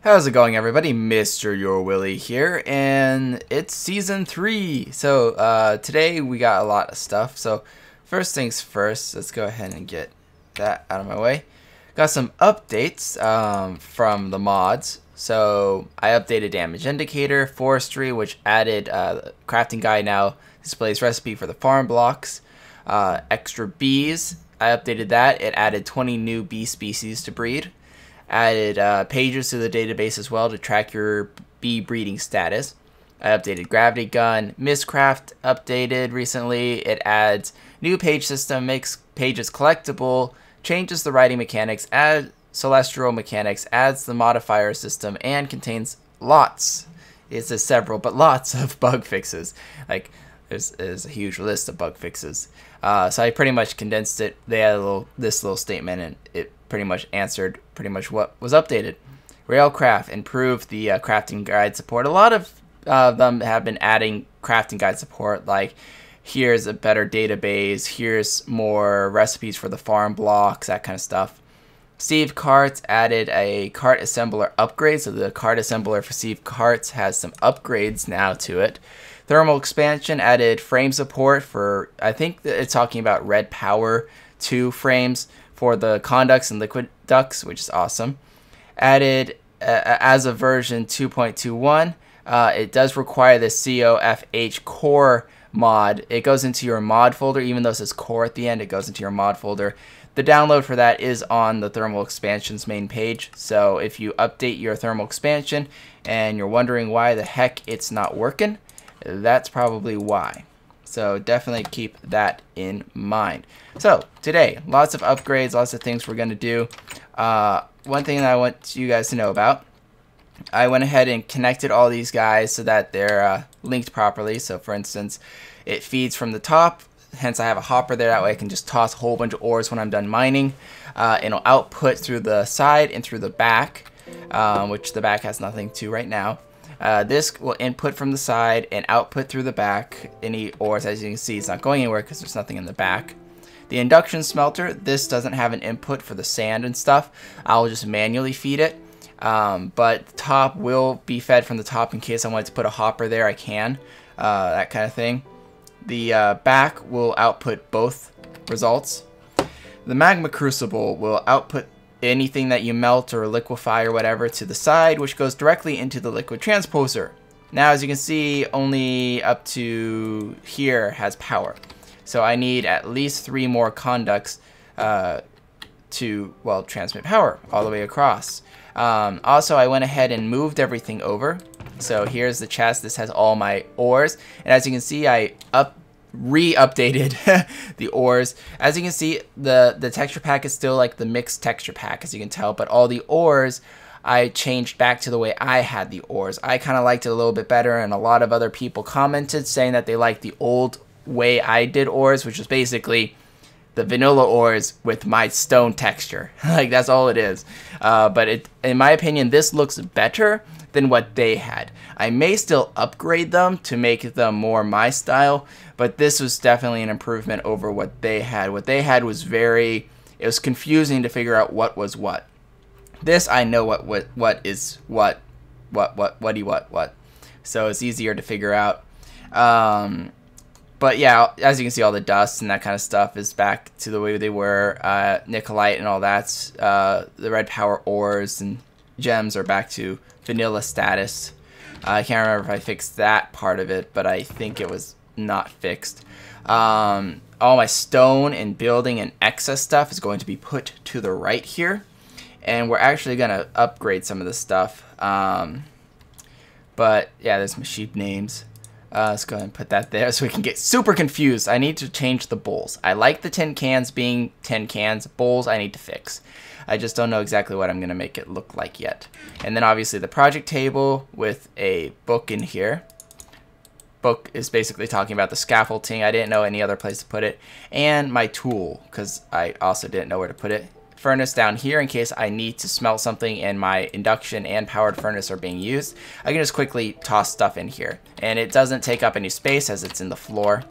How's it going, everybody? MrYourWilly here, and it's season 3. So today we got a lot of stuff. So first things first, let's go ahead and get that out of my way. Got some updates from the mods. So I updated Damage Indicator, Forestry, which added crafting guide now displays recipe for the farm blocks. Extra bees, I updated that. It added 20 new bee species to breed. Added pages to the database as well to track your bee breeding status. I updated GravityGun. Mystcraft updated recently. It adds new page system, makes pages collectible, changes the writing mechanics, adds celestial mechanics, adds the modifier system, and contains lots. It says several, but lots of bug fixes. Like, there's a huge list of bug fixes. So I pretty much condensed it. They had this little statement, and it pretty much answered pretty much what was updated. Railcraft improved the crafting guide support. A lot of them have been adding crafting guide support, like here's a better database, here's more recipes for the farm blocks, that kind of stuff. Sieve carts added a cart assembler upgrade, so the cart assembler for sieve carts has some upgrades now to it. Thermal expansion added frame support for, I think it's talking about RedPower 2 frames for the conducts and liquid ducts, which is awesome. Added as of version 2.21, it does require the CoFH core mod. It goes into your mod folder, even though it says core at the end, it goes into your mod folder. The download for that is on the thermal expansion's main page. So if you update your thermal expansion and you're wondering why the heck it's not working, that's probably why. So definitely keep that in mind. So today, lots of upgrades, lots of things we're going to do. One thing that I want you guys to know about, I went ahead and connected all these guys so that they're linked properly. So for instance, it feeds from the top, hence I have a hopper there. That way I can just toss a whole bunch of ores when I'm done mining. It'll output through the side and through the back, which the back has nothing to right now. This will input from the side and output through the back. Any ores, as you can see, it's not going anywhere because there's nothing in the back. The induction smelter, this doesn't have an input for the sand and stuff. I'll just manually feed it. But the top will be fed from the top in case I wanted to put a hopper there, I can. That kind of thing. The back will output both results. The magma crucible will output anything that you melt or liquefy or whatever to the side, which goes directly into the liquid transposer. Now, as you can see, only up to here has power. So I need at least 3 more conducts to, well, transmit power all the way across. Also, I went ahead and moved everything over. So here's the chest. This has all my ores. And as you can see, I re-updated the ores. As you can see, the texture pack is still like the mixed texture pack, as you can tell, but all the ores I changed back to the way I had the ores. I kind of liked it a little bit better, and a lot of other people commented saying that they liked the old way I did ores, which was basically the vanilla ores with my stone texture. Like, that's all it is. But in my opinion, this looks better than what they had. I may still upgrade them to make them more my style, but this was definitely an improvement over what they had. What they had was it was confusing to figure out what was what. This, I know what is what. So it's easier to figure out. But yeah, as you can see, all the dust and that kind of stuff is back to the way they were. Nickelite and all that's, the RedPower ores and gems are back to vanilla status. I can't remember if I fixed that part of it, but I think it was not fixed. All my stone and building and excess stuff is going to be put to the right here. And we're actually going to upgrade some of this stuff. But yeah, there's my sheep names. Let's go ahead and put that there so we can get super confused. I need to change the bowls. I like the tin cans being tin cans. Bowls I need to fix. I just don't know exactly what I'm going to make it look like yet. And then obviously the project table with a book in here. Book is basically talking about the scaffolding. I didn't know any other place to put it. And my tool, because I also didn't know where to put it. Furnace down here in case I need to smelt something and my induction and powered furnace are being used. I can just quickly toss stuff in here. And it doesn't take up any space as it's in the floor.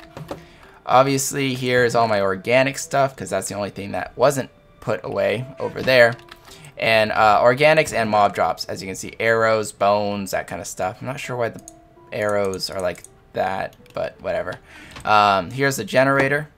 Obviously, here's all my organic stuff because that's the only thing that wasn't put away over there. and organics and mob drops. As you can see, arrows, bones, that kind of stuff. I'm not sure why the arrows are like that, but whatever. Here's the generator,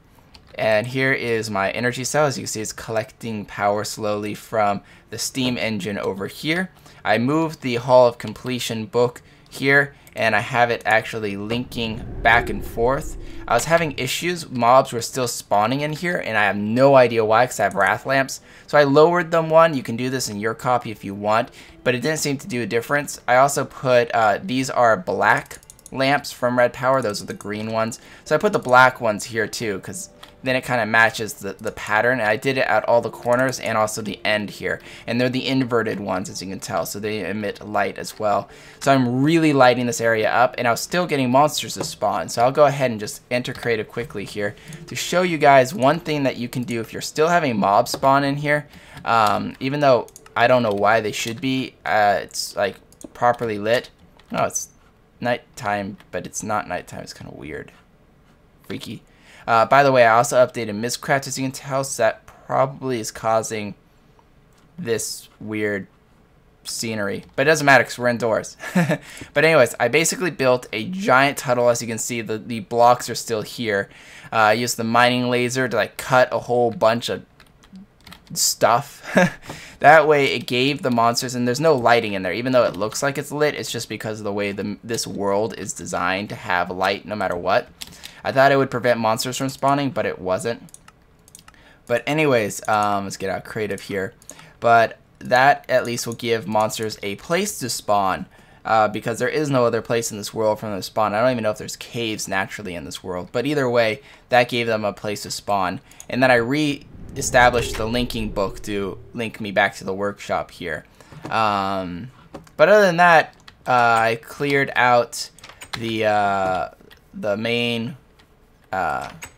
and here is my energy cell. As you can see, it's collecting power slowly from the steam engine over here. I moved the Hall of Completion book here, and I have it actually linking back and forth. I was having issues. Mobs were still spawning in here, and I have no idea why, because I have wrath lamps. So I lowered them one. You can do this in your copy if you want, but it didn't seem to do a difference. I also put, these are black lamps from RedPower. Those are the green ones. So I put the black ones here too, because then it kind of matches the pattern. And I did it at all the corners and also the end here. And they're the inverted ones, as you can tell, so they emit light as well. So I'm really lighting this area up, and I was still getting monsters to spawn. So I'll go ahead and just enter creative quickly here to show you guys one thing that you can do if you're still having mobs spawn in here. Even though I don't know why they should be, it's like properly lit. Oh, it's nighttime, but it's not nighttime. It's kind of weird. Freaky. By the way, I also updated Mystcraft, as you can tell, so that probably is causing this weird scenery. But it doesn't matter because we're indoors. But anyways, I basically built a giant tunnel. As you can see, the blocks are still here. I used the mining laser to like cut a whole bunch of stuff. That way it gave the monsters, and there's no lighting in there. Even though it looks like it's lit, it's just because of the way this world is designed to have light no matter what. I thought it would prevent monsters from spawning, but it wasn't. But anyways, let's get out creative here. But that at least will give monsters a place to spawn, because there is no other place in this world for them to spawn. I don't even know if there's caves naturally in this world, but either way, that gave them a place to spawn. And then I re-established the linking book to link me back to the workshop here. But other than that, I cleared out the main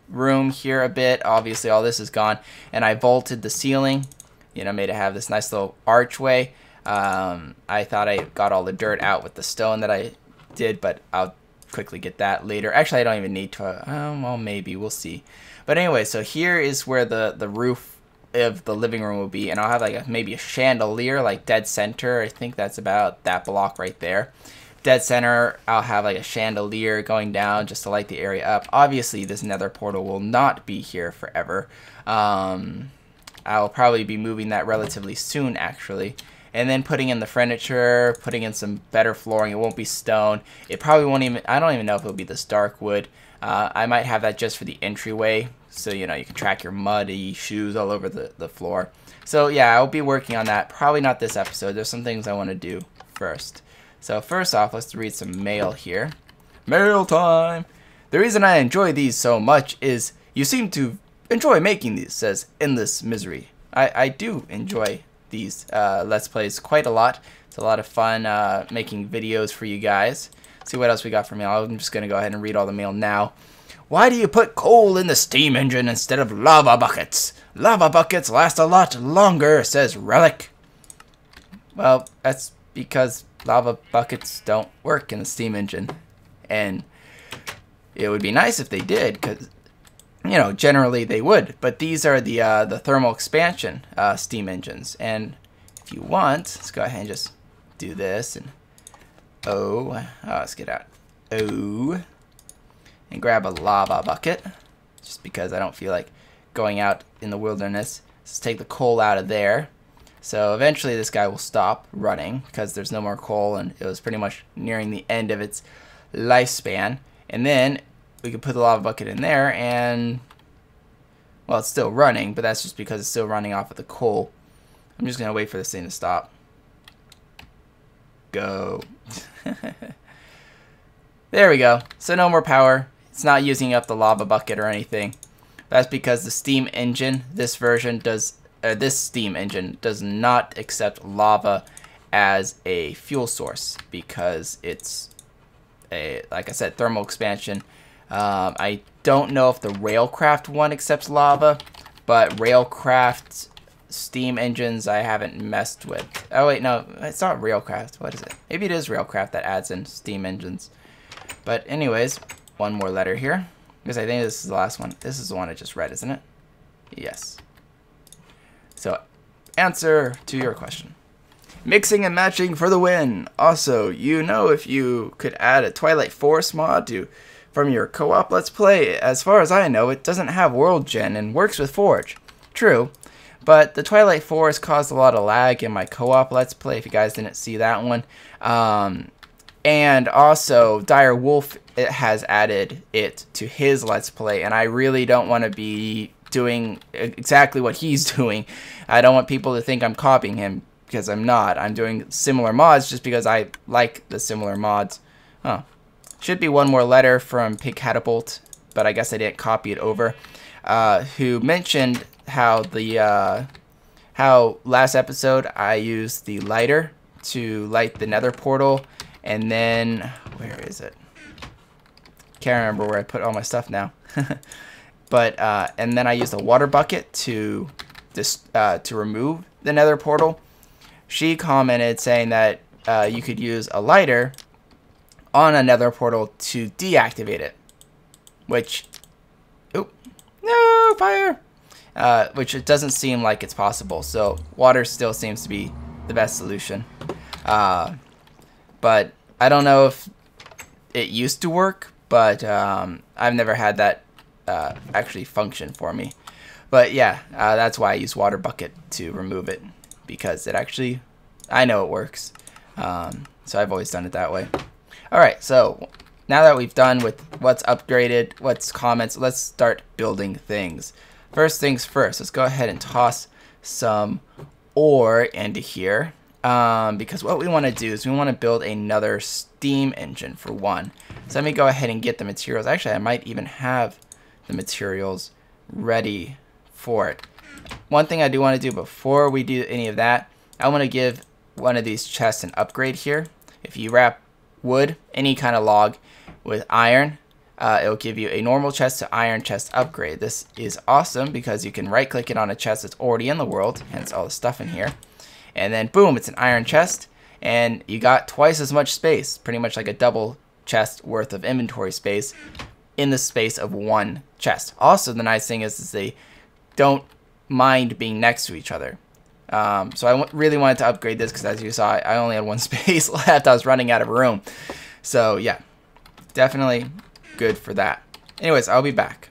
room here a bit. Obviously all this is gone, and I vaulted the ceiling, you know, made it have this nice little archway. I thought I got all the dirt out with the stone that I did, but I'll quickly get that later. Actually, I don't even need to, well, maybe, we'll see. But anyway, so here is where the roof of the living room will be, and I'll have like maybe a chandelier like dead center. I think that's about that block right there. Dead center, I'll have like a chandelier going down just to light the area up. Obviously, this nether portal will not be here forever. I'll probably be moving that relatively soon, actually. And then putting in the furniture, putting in some better flooring. It won't be stone. It probably won't even, I don't even know if it'll be this dark wood. I might have that just for the entryway, so you know you can track your muddy shoes all over the floor. So yeah, I'll be working on that. Probably not this episode. There's some things I want to do first. So first off, let's read some mail here. Mail time! The reason I enjoy these so much is you seem to enjoy making these, says Endless Misery. I do enjoy these Let's Plays quite a lot. It's a lot of fun making videos for you guys. Let's see what else we got for mail. I'm just going to go ahead and read all the mail now. Why do you put coal in the steam engine instead of lava buckets? Lava buckets last a lot longer, says Relic. Well, that's because lava buckets don't work in the steam engine, and it would be nice if they did, because you know generally they would, but these are the thermal expansion steam engines. And if you want, let's go ahead and just do this, and let's get out and grab a lava bucket, just because I don't feel like going out in the wilderness. Let's take the coal out of there. So eventually this guy will stop running because there's no more coal, and it was pretty much nearing the end of its lifespan. And then we can put the lava bucket in there, and well, it's still running, but that's just because it's still running off of the coal. I'm just gonna wait for this thing to stop. Go. There we go. So no more power. It's not using up the lava bucket or anything. That's because the steam engine, this steam engine does not accept lava as a fuel source because it's like I said, thermal expansion. I don't know if the Railcraft one accepts lava, but Railcraft steam engines I haven't messed with. Oh wait, no, it's not Railcraft. What is it? Maybe it is Railcraft that adds in steam engines. But anyways, one more letter here, because I think this is the last one. This is the one I just read, isn't it? Yes. So answer to your question. Mixing and matching for the win. Also, if you could add a Twilight Forest mod from your co-op Let's Play, as far as I know, it doesn't have world gen and works with Forge. True, but the Twilight Forest caused a lot of lag in my co-op Let's Play, if you guys didn't see that one. And also, Dire Wolf has added it to his Let's Play, and I really don't want to be doing exactly what he's doing. I don't want people to think I'm copying him, because I'm not. I'm doing similar mods just because I like the similar mods. Oh, should be one more letter from Pig Catapult, but I guess I didn't copy it over. Who mentioned how how last episode I used the lighter to light the Nether portal, and then where is it? Can't remember where I put all my stuff now. But and then I used a water bucket to remove the Nether portal. She commented saying that you could use a lighter on a Nether portal to deactivate it, which, oh, no, fire, which it doesn't seem like it's possible. So water still seems to be the best solution. But I don't know if it used to work, but I've never had that actually function for me. But yeah, that's why I use water bucket to remove it, because it actually, I know it works. So I've always done it that way. Alright, so now that we've done with what's upgraded, what's comments, let's start building things. First things first, let's go ahead and toss some ore into here. Because what we want to do is we want to build another steam engine for one. So let me go ahead and get the materials. Actually, I might even have the materials ready for it. One thing I do want to do before we do any of that, I want to give one of these chests an upgrade here. If you wrap wood, any kind of log, with iron, it'll give you a normal chest to iron chest upgrade. This is awesome because you can right click it on a chest that's already in the world, hence all the stuff in here. And then boom, it's an iron chest, and you got twice as much space, pretty much like a double chest worth of inventory space in the space of one chest. Also, the nice thing is they don't mind being next to each other. So I really wanted to upgrade this because, as you saw, I only had one space left. I was running out of room. So yeah, definitely good for that. Anyways, I'll be back.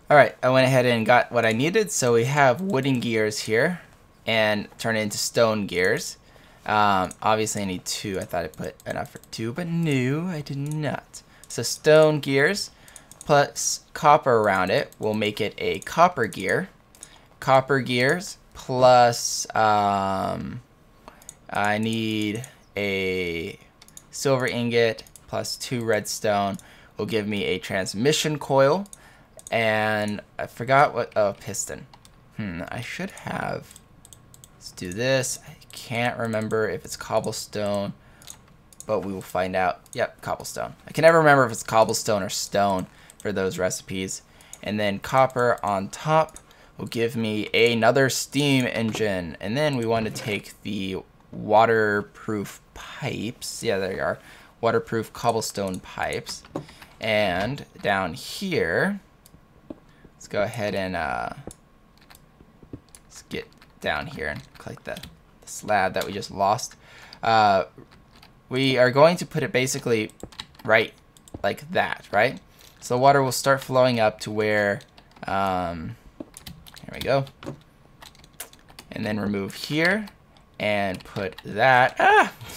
Alright, I went ahead and got what I needed. So we have wooden gears here and turn it into stone gears. Obviously I need 2. I thought I put enough for 2, but no, I did not. So stone gears plus copper around it will make it a copper gear. Copper gears plus I need a silver ingot plus 2 redstone will give me a transmission coil, and I forgot what, oh, piston. I should have, let's do this. I can't remember if it's cobblestone, but we will find out. Yep, cobblestone. I can never remember if it's cobblestone or stone for those recipes. And then copper on top will give me another steam engine. And then we want to take the waterproof pipes. Yeah, there you are. Waterproof cobblestone pipes. And down here, let's go ahead and let's get down here and click the slab that we just lost. We are going to put it basically right like that, right? So the water will start flowing up to where, here we go. And then remove here and put that,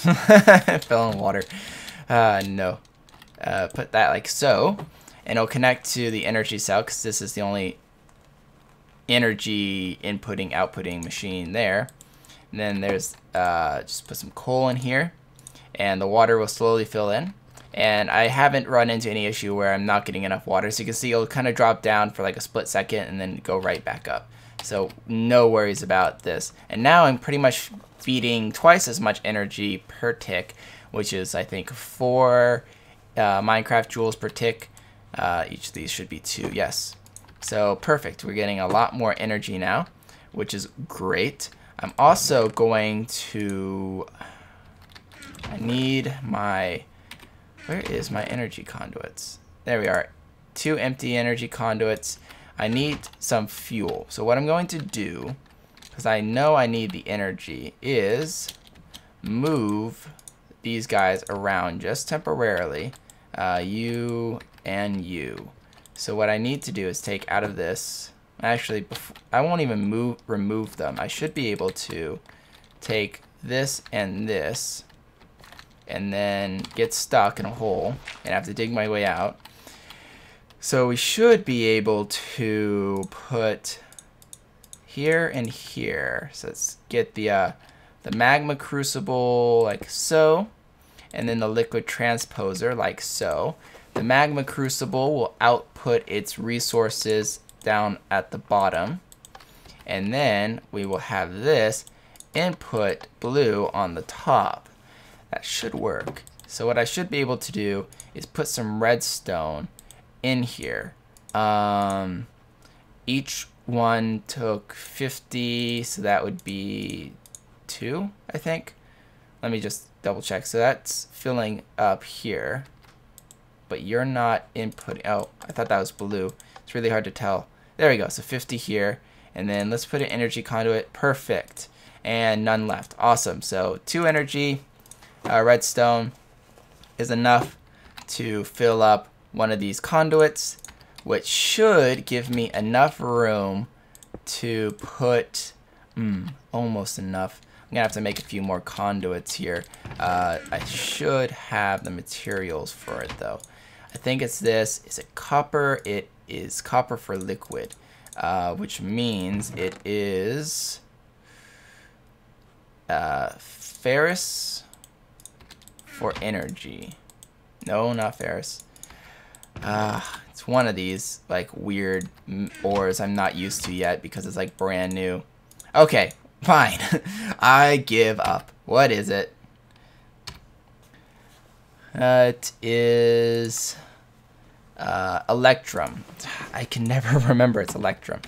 it fell in water. No. Put that like so, and it'll connect to the energy cell because this is the only energy inputting outputting machine there. And then there's just put some coal in here, and the water will slowly fill in. And I haven't run into any issue where I'm not getting enough water, so you can see it'll kind of drop down for like a split second and then go right back up. So no worries about this. And now I'm pretty much feeding twice as much energy per tick, which is I think 4 Minecraft joules per tick. Each of these should be 2, yes. So perfect, we're getting a lot more energy now, which is great. I'm also going to, I need my, where is my energy conduits? There we are, 2 empty energy conduits. I need some fuel. So what I'm going to do, because I know I need the energy, is move these guys around just temporarily, you and you. So what I need to do is take out of this, actually I won't even remove them. I should be able to take this and this and then get stuck in a hole and have to dig my way out. So we should be able to put here and here. So let's get the magma crucible like so, and then the liquid transposer like so. The magma crucible will output its resources down at the bottom, and then we will have this input blue on the top. That should work. So what I should be able to do is put some redstone in here. Each one took 50, so that would be 2, I think. Let me just double check. So that's filling up here, but you're not inputting. Oh, I thought that was blue. It's really hard to tell. There we go. So 50 here, and then let's put an energy conduit. Perfect. And none left. Awesome. So 2 energy redstone is enough to fill up one of these conduits, which should give me enough room to put almost enough. I'm gonna have to make a few more conduits here. I should have the materials for it though. I think it's this. Is it copper? It is copper for liquid, which means it is ferrous for energy. No, not ferrous. It's one of these like weird ores I'm not used to yet because it's like brand new. Okay, fine. I give up. What is it? It is electrum. I can never remember it's electrum.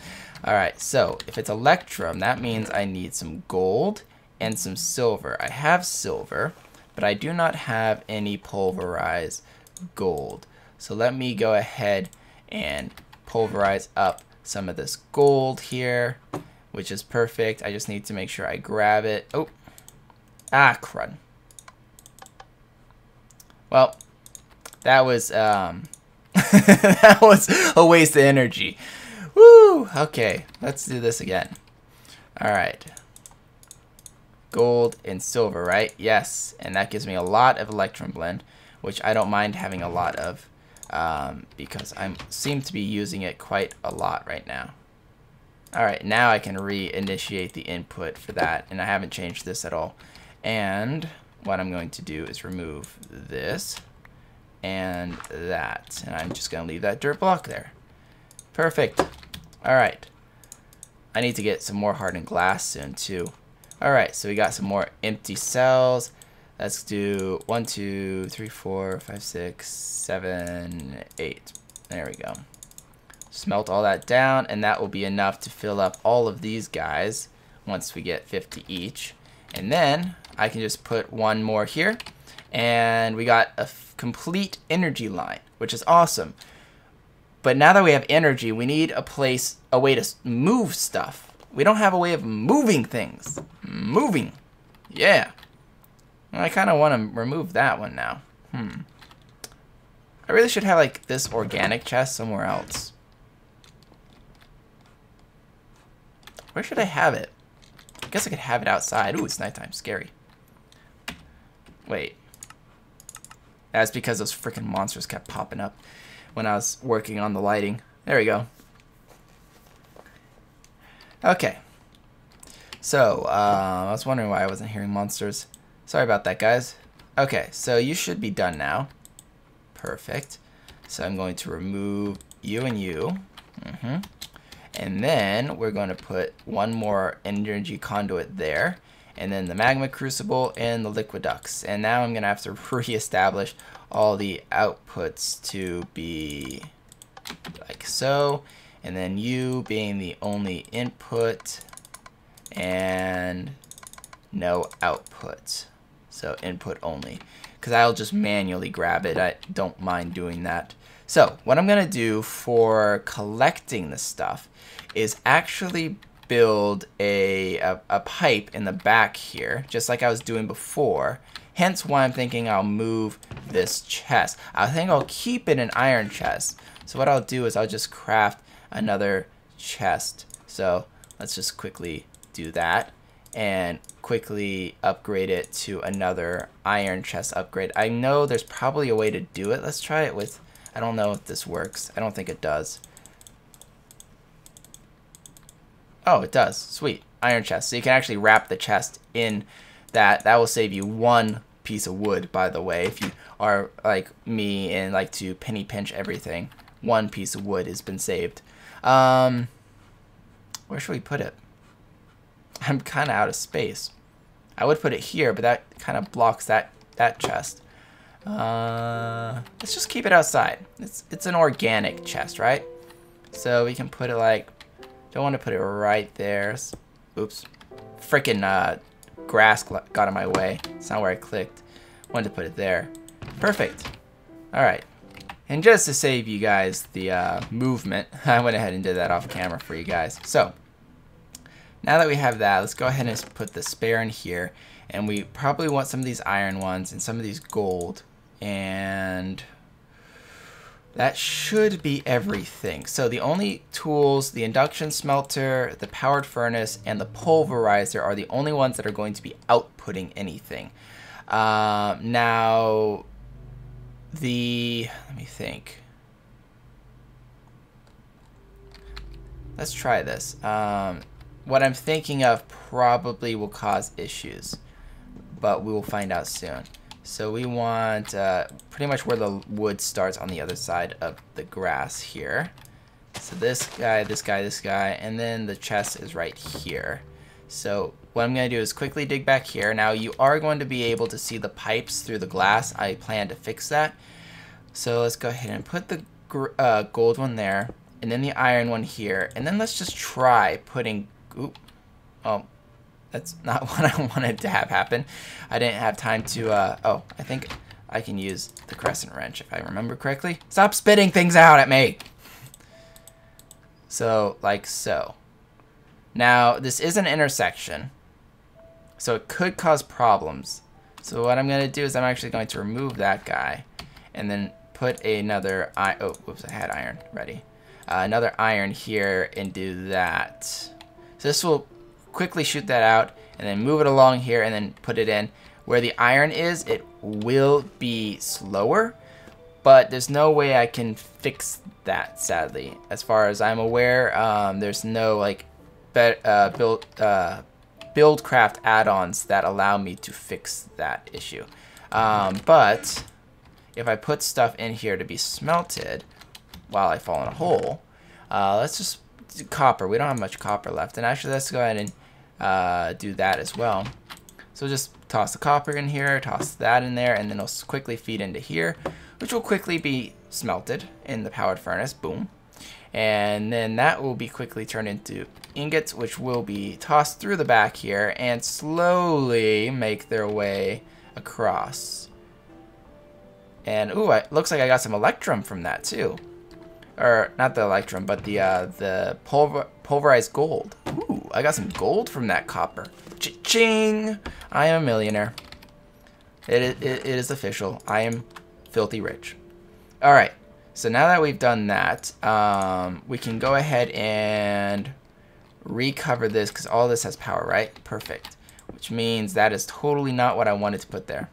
Alright, so if it's electrum, that means I need some gold and some silver. I have silver, but I do not have any pulverized gold. So let me go ahead and pulverize up some of this gold here, which is perfect. I just need to make sure I grab it. Oh, crud. Well, that was that was a waste of energy. Woo! Okay, let's do this again. All right. Gold and silver, right? Yes, and that gives me a lot of electrum blend, which I don't mind having a lot of. Because I seem to be using it quite a lot right now. Alright, now I can reinitiate the input for that, and I haven't changed this at all. And what I'm going to do is remove this and that, and I'm just going to leave that dirt block there. Perfect. Alright, I need to get some more hardened glass soon too. Alright, so we got some more empty cells. Let's do 1, 2, 3, 4, 5, 6, 7, 8. There we go. Smelt all that down, and that will be enough to fill up all of these guys once we get 50 each. And then I can just put one more here, and we got a complete energy line, which is awesome. But now that we have energy, we need a way to move stuff. We don't have a way of moving things. Moving. Yeah. I kind of want to remove that one now. I really should have like this organic chest somewhere else. Where should I have it? I guess I could have it outside. Ooh, it's nighttime. Scary. Wait. That's because those freaking monsters kept popping up when I was working on the lighting. There we go. Okay. So, I was wondering why I wasn't hearing monsters. Sorry about that, guys. Okay, so you should be done now. Perfect. So I'm going to remove you and you. And then we're going to put one more energy conduit there. And then the magma crucible and the liquid ducts. And now I'm going to have to reestablish all the outputs to be like so. And then you being the only input and no output. So input only, because I'll just manually grab it. I don't mind doing that. So what I'm going to do for collecting the stuff is actually build a pipe in the back here, just like I was doing before. Hence why I'm thinking I'll move this chest. I think I'll keep it an iron chest. So what I'll do is I'll just craft another chest. So let's just quickly do that and quickly upgrade it to another iron chest upgrade. I know there's probably a way to do it. Let's try it with, I don't know if this works. I don't think it does. Oh, it does. Sweet. Iron chest. So you can actually wrap the chest in that. That will save you one piece of wood, by the way. If you are like me and like to penny pinch everything, one piece of wood has been saved. Where should we put it? I'm kind of out of space. I would put it here, but that kind of blocks that chest. Let's just keep it outside. It's an organic chest, right? So we can put it like, don't want to put it right there. Oops. Freaking grass got in my way. It's not where I clicked. Wanted to put it there. Perfect. Alright. And just to save you guys the movement, I went ahead and did that off camera for you guys. So, now that we have that, let's go ahead and put the spare in here. And we probably want some of these iron ones and some of these gold. And that should be everything. So the only tools, the induction smelter, the powered furnace, and the pulverizer are the only ones that are going to be outputting anything. Now, let me think. Let's try this. What I'm thinking of probably will cause issues, but we will find out soon. So we want pretty much where the wood starts on the other side of the grass here. So this guy, this guy, this guy, and then the chest is right here. So what I'm going to do is quickly dig back here. Now you are going to be able to see the pipes through the glass. I plan to fix that. So let's go ahead and put the gold one there, and then the iron one here, and then let's just try putting, oh, that's not what I wanted to have happen. I didn't have time to, oh, I think I can use the crescent wrench if I remember correctly. Stop spitting things out at me! So, like so. Now, this is an intersection, so it could cause problems. So what I'm going to do is I'm actually going to remove that guy, and then put another, oh, whoops, I had iron ready. Another iron here and do that. So this will quickly shoot that out and then move it along here and then put it in. Where the iron is, it will be slower, but there's no way I can fix that, sadly. As far as I'm aware, there's no like BuildCraft add-ons that allow me to fix that issue. But if I put stuff in here to be smelted while I fall in a hole, let's just do copper. We don't have much copper left, and actually let's go ahead and do that as well. So just toss the copper in here, toss that in there, and then it'll quickly feed into here, which will quickly be smelted in the powered furnace. Boom. And then that will be quickly turned into ingots, which will be tossed through the back here and slowly make their way across. And ooh, it looks like I got some electrum from that too. Or not the electrum, but the pulverized gold. Ooh, I got some gold from that copper. Cha-ching! I am a millionaire. It is official. I am filthy rich. All right. So now that we've done that, we can go ahead and recover this because all this has power, right? Perfect. Which means that is totally not what I wanted to put there.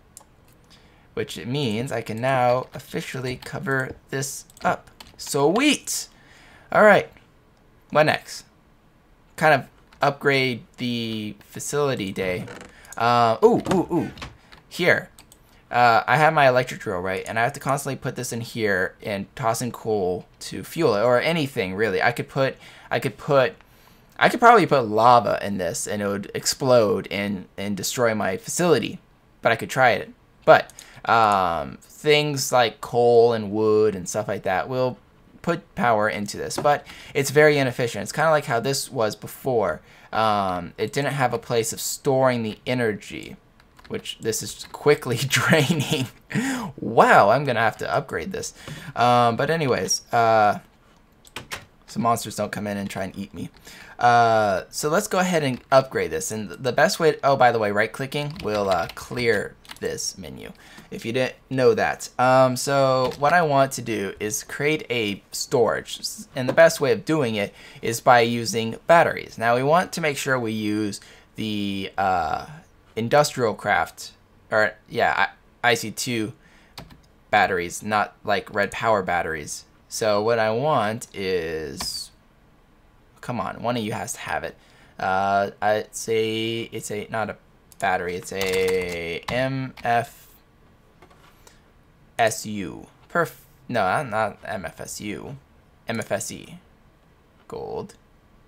Which it means I can now officially cover this up. Sweet! Alright. What next? Kind of upgrade the facility day. Ooh. Here. I have my electric drill, right? And I have to constantly put this in here and toss in coal to fuel it, or anything really. I could probably put lava in this and it would explode and destroy my facility. But I could try it. But things like coal and wood and stuff like that will put power into this, but it's very inefficient. It's kind of like how this was before. It didn't have a place of storing the energy, which this is quickly draining. Wow, I'm gonna have to upgrade this. But anyways, so so monsters don't come in and try and eat me. So let's go ahead and upgrade this. And the best way, oh, by the way, right clicking will clear this menu, if you didn't know that. So what I want to do is create a storage, and the best way of doing it is by using batteries. Now we want to make sure we use the IndustriaCraft, or yeah, IC2 batteries, not like RedPower batteries. So what I want is, come on, one of you has to have it. It's a not a battery, it's a MFSU. No, not MFSU. MFSE. Gold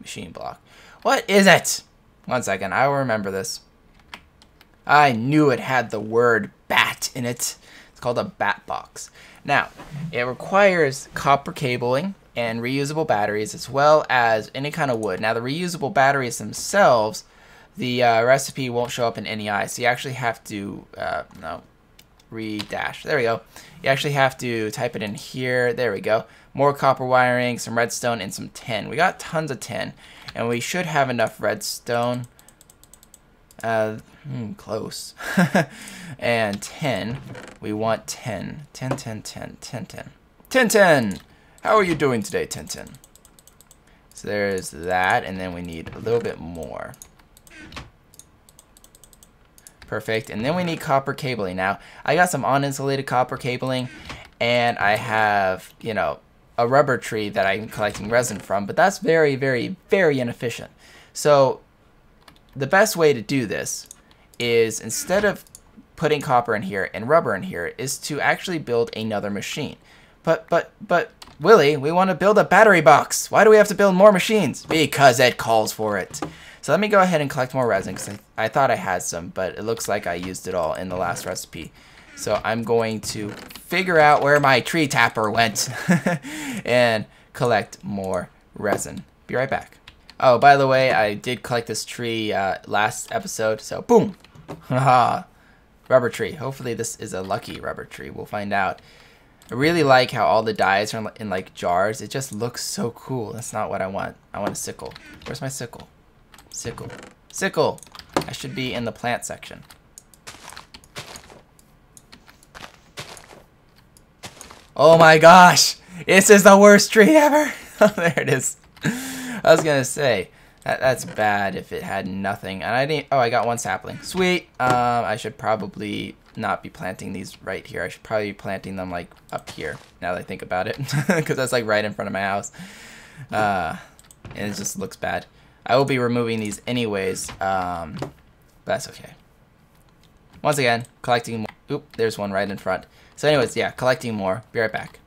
machine block. What is it? 1 second, I will remember this. I knew it had the word bat in it. It's called a bat box. Now, it requires copper cabling and reusable batteries, as well as any kind of wood. Now, the reusable batteries themselves, the recipe won't show up in NEI, so you actually have to, no, re-dash. There we go. You actually have to type it in here. There we go. More copper wiring, some redstone, and some tin. We got tons of tin, and we should have enough redstone. Close. And 10. We want 10. 10, 10, 10, 10, 10. 10, 10! How are you doing today, 10, 10? So there's that, and then we need a little bit more. Perfect. And then we need copper cabling. Now, I got some uninsulated copper cabling, and I have, you know, a rubber tree that I'm collecting resin from, but that's very, very, very inefficient. So the best way to do this is, instead of putting copper in here and rubber in here, is to actually build another machine. But Willy, we want to build a battery box. Why do we have to build more machines? Because it calls for it. So let me go ahead and collect more resin, because I thought I had some, but it looks like I used it all in the last recipe. So I'm going to figure out where my tree tapper went and collect more resin. Be right back. Oh, by the way, I did collect this tree last episode, so boom! Haha, rubber tree. Hopefully this is a lucky rubber tree. We'll find out. I really like how all the dyes are in like jars. It just looks so cool. That's not what I want. I want a sickle. Where's my sickle? Sickle. Sickle! I should be in the plant section. Oh my gosh! This is the worst tree ever! Oh, there it is. I was gonna say, that's bad if it had nothing. And I didn't, oh, I got one sapling. Sweet! I should probably not be planting these right here. I should probably be planting them like up here, now that I think about it. Because that's like right in front of my house. And it just looks bad. I will be removing these anyways, but that's okay. Once again, collecting more. Oop, there's one right in front. So anyways, yeah, collecting more. Be right back.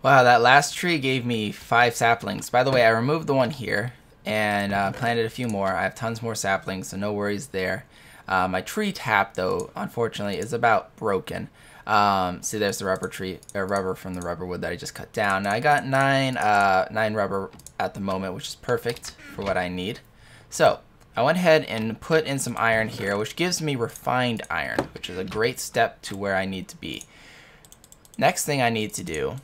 Wow, that last tree gave me 5 saplings. By the way, I removed the one here and planted a few more. I have tons more saplings, so no worries there. My tree tap, though, unfortunately, is about broken. See, there's the rubber tree, or rubber from the rubber wood that I just cut down. Now, I got 9 rubber at the moment, which is perfect for what I need. So I went ahead and put in some iron here, which gives me refined iron, which is a great step to where I need to be. Next thing I need to do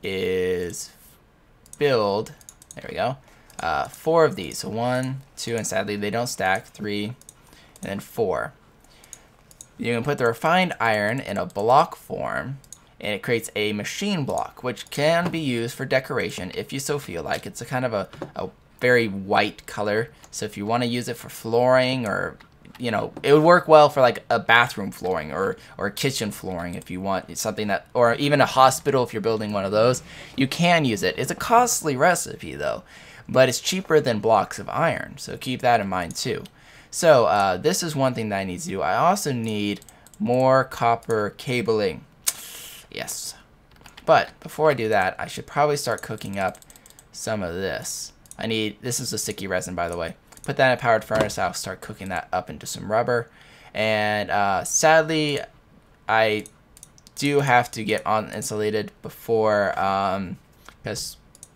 is build, there we go, 4 of these. So 1, 2, and sadly they don't stack, 3, and then 4. You can put the refined iron in a block form, and it creates a machine block, which can be used for decoration if you so feel like. It's a kind of a very white color, so if you want to use it for flooring, or, you know, it would work well for like a bathroom flooring or kitchen flooring if you want something that, or even a hospital if you're building one of those, you can use it. It's a costly recipe though, but it's cheaper than blocks of iron, so keep that in mind too. So this is one thing that I need to do. I also need more copper cabling. Yes. But before I do that, I should probably start cooking up some of this. This is a sticky resin, by the way. Put that in a powered furnace. I'll start cooking that up into some rubber. And sadly, I do have to get uninsulated before,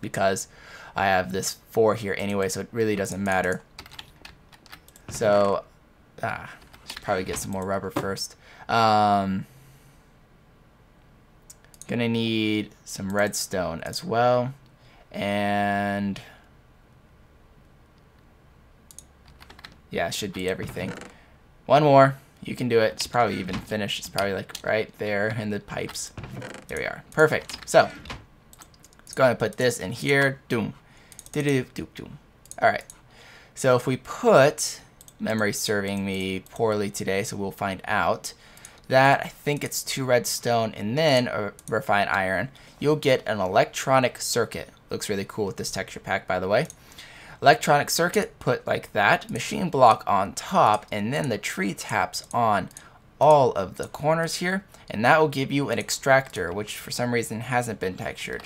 because I have this 4 here anyway, so it really doesn't matter. So, should probably get some more rubber first. Gonna need some redstone as well, and Yeah, it should be everything. One more. You can do it. It's probably even finished. It's probably like right there in the pipes. There we are. Perfect. So let's go ahead and put this in here. Doom. Doom. All right. So if we put, memory serving me poorly today, so we'll find out that I think it's 2 redstone and then a refined iron, you'll get an electronic circuit. Looks really cool with this texture pack, by the way. Electronic circuit put like that, machine block on top, and then the tree taps on all of the corners here, and that will give you an extractor, which for some reason hasn't been textured,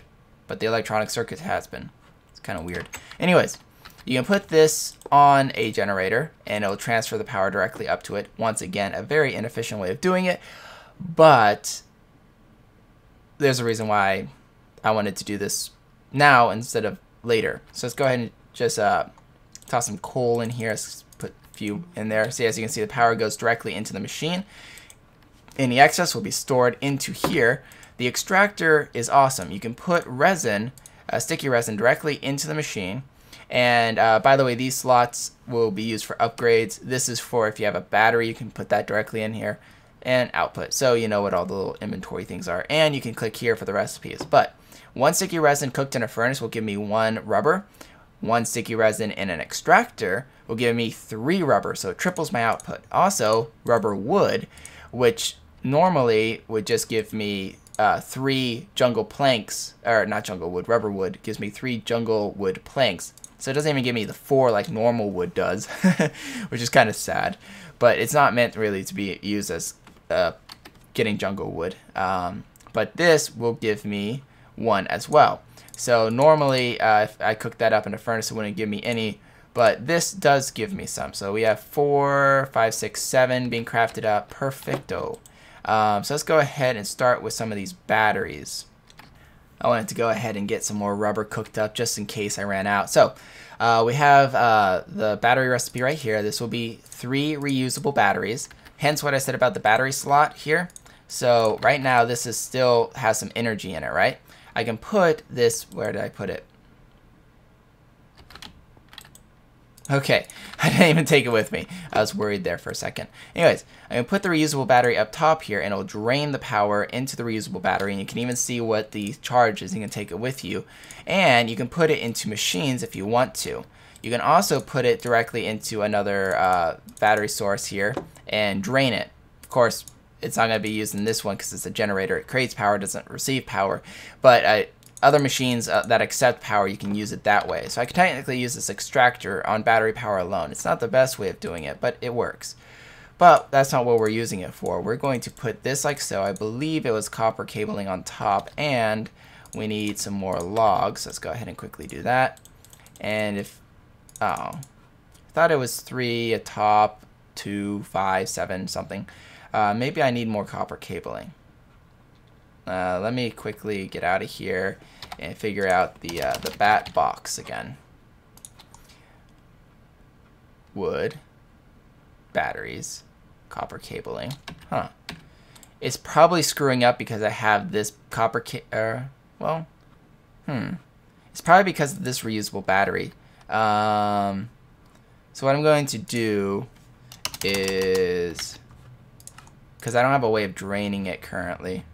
but the electronic circuit has been. It's kind of weird. Anyways, you can put this on a generator and it'll transfer the power directly up to it. Once again, a very inefficient way of doing it, but there's a reason why I wanted to do this now instead of later. So let's go ahead and just toss some coal in here. Let's put a few in there. So as you can see, the power goes directly into the machine. Any excess will be stored into here. The extractor is awesome. You can put resin, sticky resin, directly into the machine. And by the way, these slots will be used for upgrades. This is for if you have a battery, you can put that directly in here and output. So you know what all the little inventory things are. And you can click here for the recipes. But 1 sticky resin cooked in a furnace will give me 1 rubber. 1 sticky resin in an extractor will give me 3 rubber, so it triples my output. Also, rubber wood, which normally would just give me 3 jungle planks, or not jungle wood, rubber wood gives me 3 jungle wood planks. So it doesn't even give me the 4 like normal wood does, which is kind of sad. But it's not meant really to be used as getting jungle wood. But this will give me 1 as well. So normally, if I cook that up in a furnace, it wouldn't give me any, but this does give me some. So we have 4, 5, 6, 7 being crafted up. Perfecto. So let's go ahead and start with some of these batteries. I wanted to go ahead and get some more rubber cooked up just in case I ran out. So we have the battery recipe right here. This will be 3 reusable batteries. Hence what I said about the battery slot here. So right now this is still has some energy in it, right? I can put this, where did I put it? Okay, I didn't even take it with me. I was worried there for a second. Anyways, I can put the reusable battery up top here and it'll drain the power into the reusable battery, and you can even see what the charge is. You can take it with you. And you can put it into machines if you want to. You can also put it directly into another battery source here and drain it. Of course, it's not going to be used in this one because it's a generator. It creates power, doesn't receive power. But other machines that accept power, you can use it that way. So I can technically use this extractor on battery power alone. It's not the best way of doing it, but it works. But that's not what we're using it for. We're going to put this like so. I believe it was copper cabling on top, and we need some more logs. Let's go ahead and quickly do that. And if, I thought it was 3 at top, 2, 5, 7, something. Maybe I need more copper cabling. Let me quickly get out of here and figure out the bat box again. Wood, batteries, copper cabling. Huh. It's probably screwing up because I have this copper It's probably because of this reusable battery. So what I'm going to do is, because I don't have a way of draining it currently.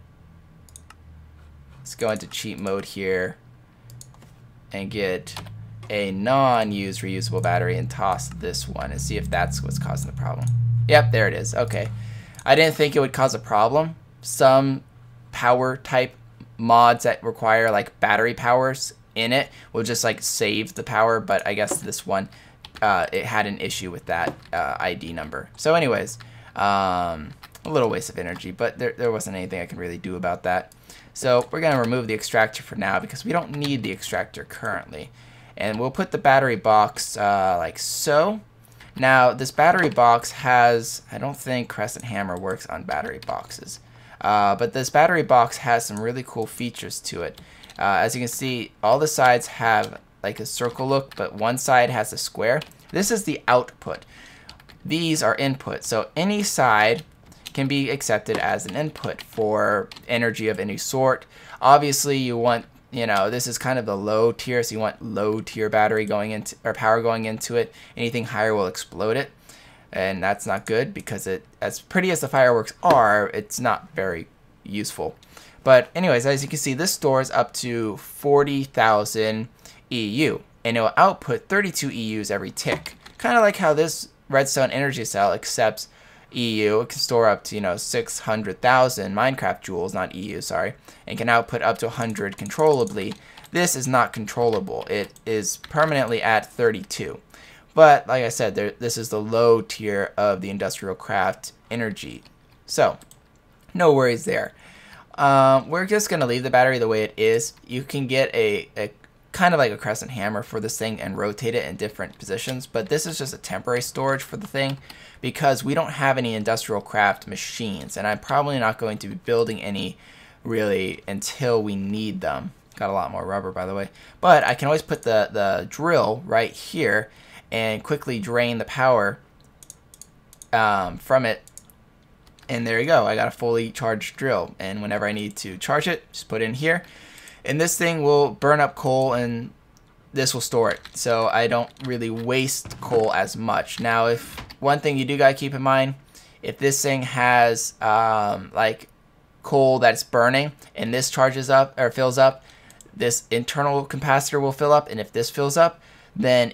Let's go into cheat mode here and get a non-used reusable battery and toss this one and see if that's what's causing the problem. Yep, there it is. Okay. I didn't think it would cause a problem. Some power type mods that require like battery powers in it will just like save the power, but I guess this one it had an issue with that ID number. So anyways, a little waste of energy, but there wasn't anything I can really do about that. So we're going to remove the extractor for now because we don't need the extractor currently. And we'll put the battery box like so. Now this battery box has, I don't think Crescent Hammer works on battery boxes. But this battery box has some really cool features to it. As you can see, all the sides have like a circle look, but one side has a square. This is the output. These are input. So any side can be accepted as an input for energy of any sort. Obviously you want, you know, this is kind of the low tier, so you want low tier battery going into, or power going into it. Anything higher will explode it. and that's not good because it, as pretty as the fireworks are, it's not very useful. But anyways, as you can see, this stores up to 40,000 EU, and it will output 32 EUs every tick. Kind of like how this redstone energy cell accepts EU. It can store up to, you know, 600,000 Minecraft joules, not EU, sorry, and can output up to 100 controllably. This is not controllable. It is permanently at 32. But like I said, this is the low tier of the IndustriaCraft energy. So no worries there. We're just going to leave the battery the way it is. You can get a kind of like a crescent hammer for this thing and rotate it in different positions, but this is just a temporary storage for the thing because we don't have any IndustriaCraft machines, and I'm probably not going to be building any really until we need them. Got a lot more rubber, by the way, but I can always put the drill right here and quickly drain the power from it. And there you go, I got a fully charged drill, and whenever I need to charge it, just put it in here, and this thing will burn up coal and this will store it, so I don't really waste coal as much. Now, if one thing you do gotta keep in mind, if this thing has like coal that's burning and this charges up or fills up, this internal capacitor will fill up, and if this fills up, then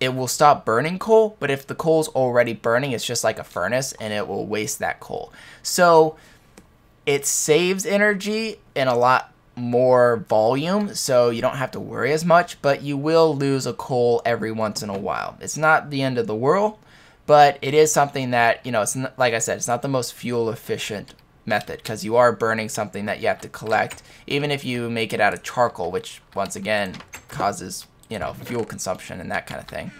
it will stop burning coal. But if the coal's already burning, it's just like a furnace and it will waste that coal. So it saves energy in a lot more volume, so you don't have to worry as much, but you will lose a coal every once in a while. It's not the end of the world, but it is something that, you know, it's not, like I said, it's not the most fuel efficient method because you are burning something that you have to collect, even if you make it out of charcoal, which once again causes, you know, fuel consumption and that kind of thing.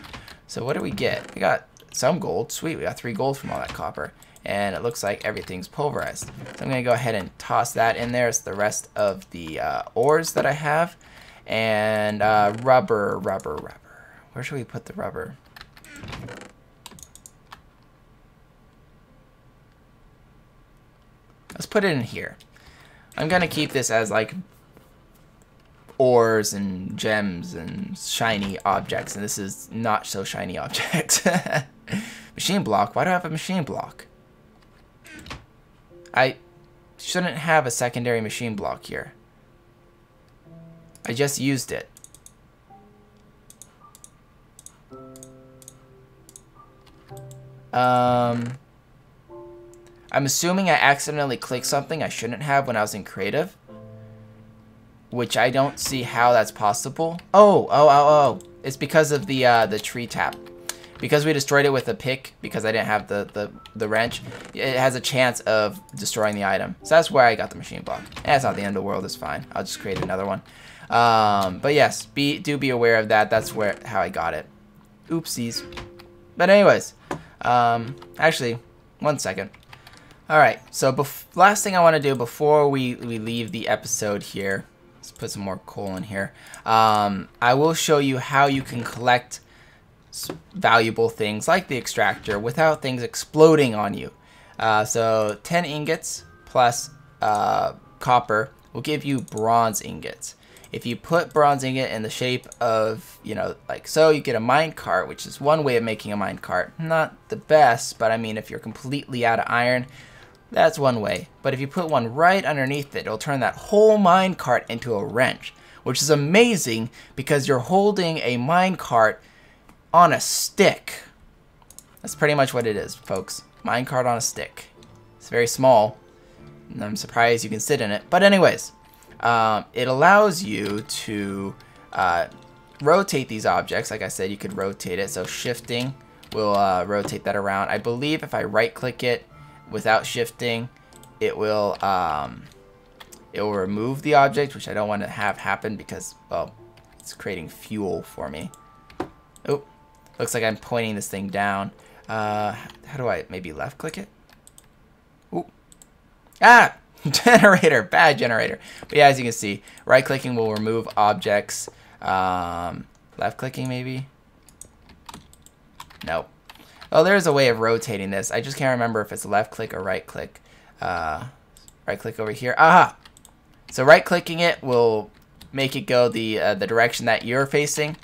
So what do we get? We got some gold. Sweet, we got 3 gold from all that copper. And it looks like everything's pulverized. So I'm going to go ahead and toss that in there as the rest of the ores that I have. And rubber. Where should we put the rubber? Let's put it in here. I'm going to keep this as like ores and gems and shiny objects, and this is not so shiny objects. Machine block? Why do I have a machine block? I shouldn't have a secondary machine block here. I just used it. I'm assuming I accidentally clicked something I shouldn't have when I was in creative, which I don't see how that's possible. Oh. It's because of the tree tap. Because we destroyed it with a pick, because I didn't have the wrench, it has a chance of destroying the item. So that's where I got the machine block. And it's not the end of the world, it's fine. I'll just create another one. But yes, do be aware of that. That's how I got it. Oopsies. But anyways, actually, 1 second. Alright, so last thing I want to do before we leave the episode here, let's put some more coal in here. I will show you how you can collect valuable things like the extractor without things exploding on you. So 10 ingots plus copper will give you bronze ingots. If you put bronze ingot in the shape of, you know, like so, you get a mine cart, which is one way of making a mine cart. Not the best, but I mean, if you're completely out of iron, that's one way. But if you put one right underneath it, it'll turn that whole mine cart into a wrench, which is amazing because you're holding a mine cart on a stick. That's pretty much what it is, folks. Minecart on a stick. It's very small, and I'm surprised you can sit in it. But anyways, it allows you to rotate these objects. Like I said, you could rotate it. So shifting will rotate that around. I believe if I right-click it without shifting, it will remove the object, which I don't want to have happen because, well, it's creating fuel for me. Oh. Looks like I'm pointing this thing down. How do I maybe left click it? Ooh. Ah! Generator! Bad generator. But yeah, as you can see, right clicking will remove objects. Left clicking maybe? Nope. Well, there's a way of rotating this. I just can't remember if it's left click or right click. Right click over here. Aha! So right clicking it will make it go the direction that you're facing.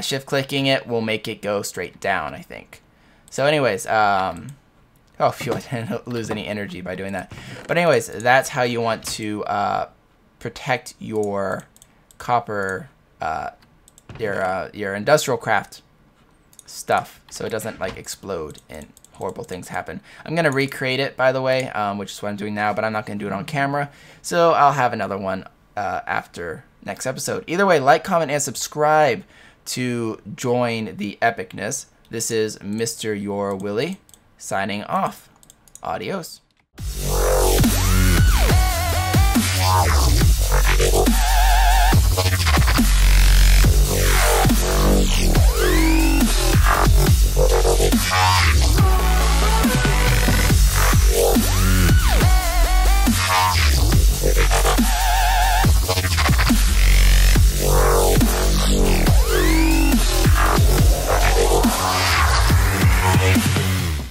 Shift clicking it will make it go straight down, I think. So anyways, oh phew, I didn't lose any energy by doing that. But anyways, that's how you want to protect your copper, your industrial craft stuff, so it doesn't like explode and horrible things happen. I'm gonna recreate it, by the way, which is what I'm doing now, but I'm not gonna do it on camera. So I'll have another one after next episode. Either way, like, comment, and subscribe to join the epicness. This is MrYourWilly signing off. Adios.